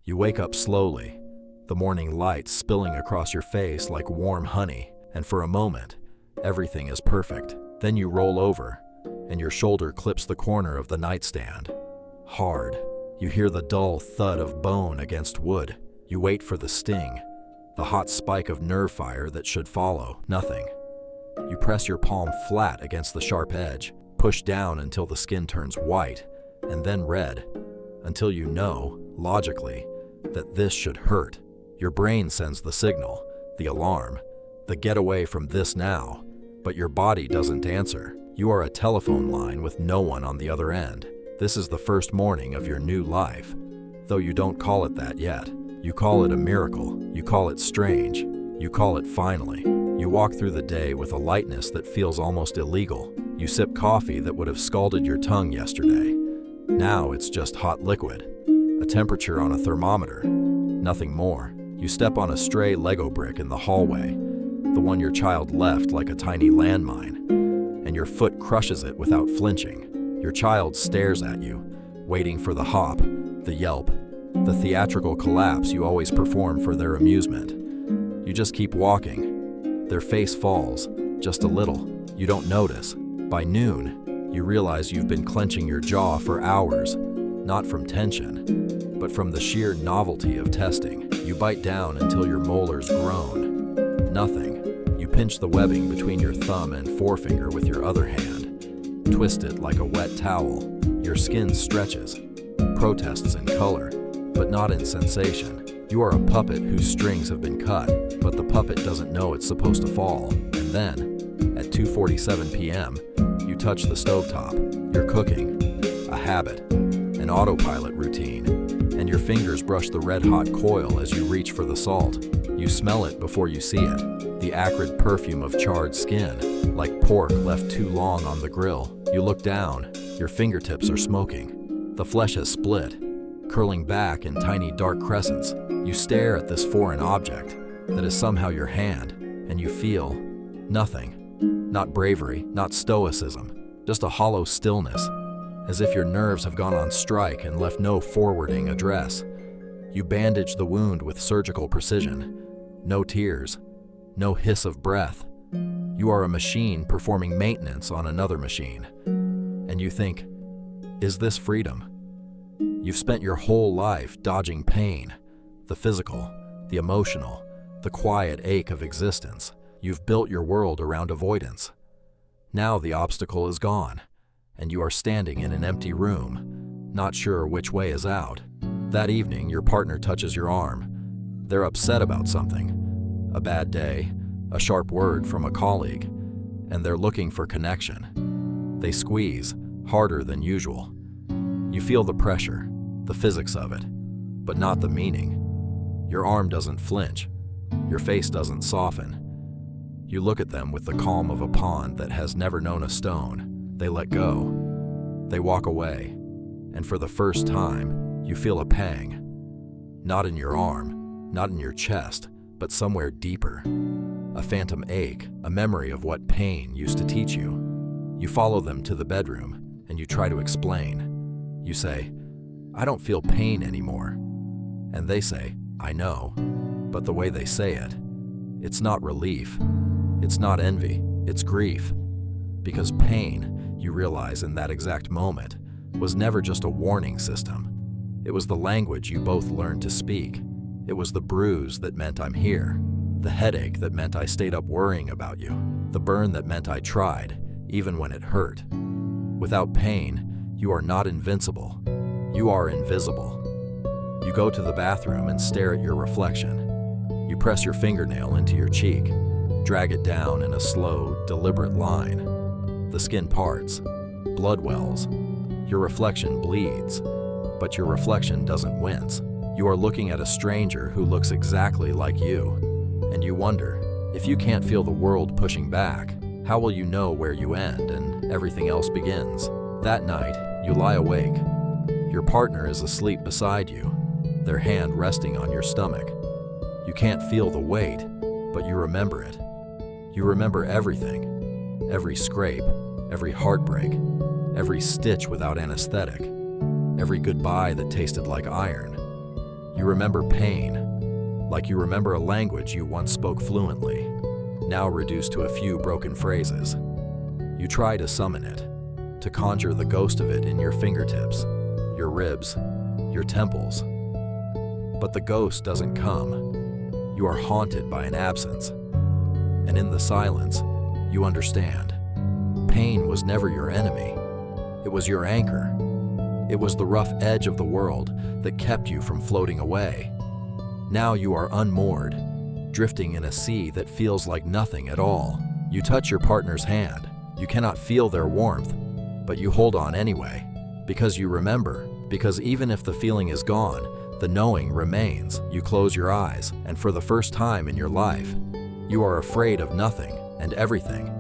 You wake up slowly, the morning light spilling across your face like warm honey, and for a moment, everything is perfect. Then you roll over, and your shoulder clips the corner of the nightstand. Hard. You hear the dull thud of bone against wood. You wait for the sting, the hot spike of nerve fire that should follow. Nothing. You press your palm flat against the sharp edge, push down until the skin turns white, and then red, until you know, logically, that this should hurt. Your brain sends the signal, the alarm, the get away from this now, but your body doesn't answer. You are a telephone line with no one on the other end. This is the first morning of your new life, though you don't call it that yet. You call it a miracle, you call it strange, you call it finally. You walk through the day with a lightness that feels almost illegal. You sip coffee that would have scalded your tongue yesterday. Now it's just hot liquid, a temperature on a thermometer, nothing more. You step on a stray Lego brick in the hallway, the one your child left like a tiny landmine, and your foot crushes it without flinching. Your child stares at you, waiting for the hop, the yelp, the theatrical collapse you always perform for their amusement. You just keep walking. Their face falls, just a little. You don't notice. By noon, you realize you've been clenching your jaw for hours, not from tension, but from the sheer novelty of testing. You bite down until your molars groan. Nothing. You pinch the webbing between your thumb and forefinger with your other hand. Twist it like a wet towel. Your skin stretches, protests in color, but not in sensation. You are a puppet whose strings have been cut, but the puppet doesn't know it's supposed to fall. And then, at 2:47 p.m., you touch the stovetop. You're cooking, a habit, an autopilot routine, and your fingers brush the red-hot coil as you reach for the salt. You smell it before you see it, the acrid perfume of charred skin, like pork left too long on the grill. You look down, your fingertips are smoking. The flesh has split, curling back in tiny dark crescents. You stare at this foreign object that is somehow your hand, and you feel nothing. Not bravery, not stoicism, just a hollow stillness, as if your nerves have gone on strike and left no forwarding address. You bandage the wound with surgical precision. No tears, no hiss of breath. You are a machine performing maintenance on another machine. And you think, is this freedom? You've spent your whole life dodging pain, the physical, the emotional, the quiet ache of existence. You've built your world around avoidance. Now the obstacle is gone, and you are standing in an empty room, not sure which way is out. That evening, your partner touches your arm. They're upset about something, a bad day, a sharp word from a colleague, and they're looking for connection. They squeeze, harder than usual. You feel the pressure, the physics of it, but not the meaning. Your arm doesn't flinch. Your face doesn't soften. You look at them with the calm of a pond that has never known a stone. They let go. They walk away. And for the first time, you feel a pang. Not in your arm, not in your chest, but somewhere deeper. A phantom ache, a memory of what pain used to teach you. You follow them to the bedroom, and you try to explain. You say, I don't feel pain anymore. And they say, I know. But the way they say it, it's not relief. It's not envy. It's grief. Because pain, you realize in that exact moment, was never just a warning system. It was the language you both learned to speak. It was the bruise that meant I'm here. The headache that meant I stayed up worrying about you. The burn that meant I tried, even when it hurt. Without pain, you are not invincible. You are invisible. You go to the bathroom and stare at your reflection. You press your fingernail into your cheek, drag it down in a slow, deliberate line. The skin parts, blood wells. Your reflection bleeds, but your reflection doesn't wince. You are looking at a stranger who looks exactly like you, and you wonder, if you can't feel the world pushing back, how will you know where you end and everything else begins? That night, you lie awake. Your partner is asleep beside you, their hand resting on your stomach. You can't feel the weight, but you remember it. You remember everything, every scrape, every heartbreak, every stitch without anesthetic, every goodbye that tasted like iron. You remember pain, like you remember a language you once spoke fluently, now reduced to a few broken phrases. You try to summon it, to conjure the ghost of it in your fingertips, your ribs, your temples. But the ghost doesn't come. You are haunted by an absence. And in the silence, you understand. Pain was never your enemy. It was your anchor. It was the rough edge of the world that kept you from floating away. Now you are unmoored, drifting in a sea that feels like nothing at all. You touch your partner's hand. You cannot feel their warmth, but you hold on anyway, because you remember, because even if the feeling is gone, the knowing remains. You close your eyes, and for the first time in your life, you are afraid of nothing and everything.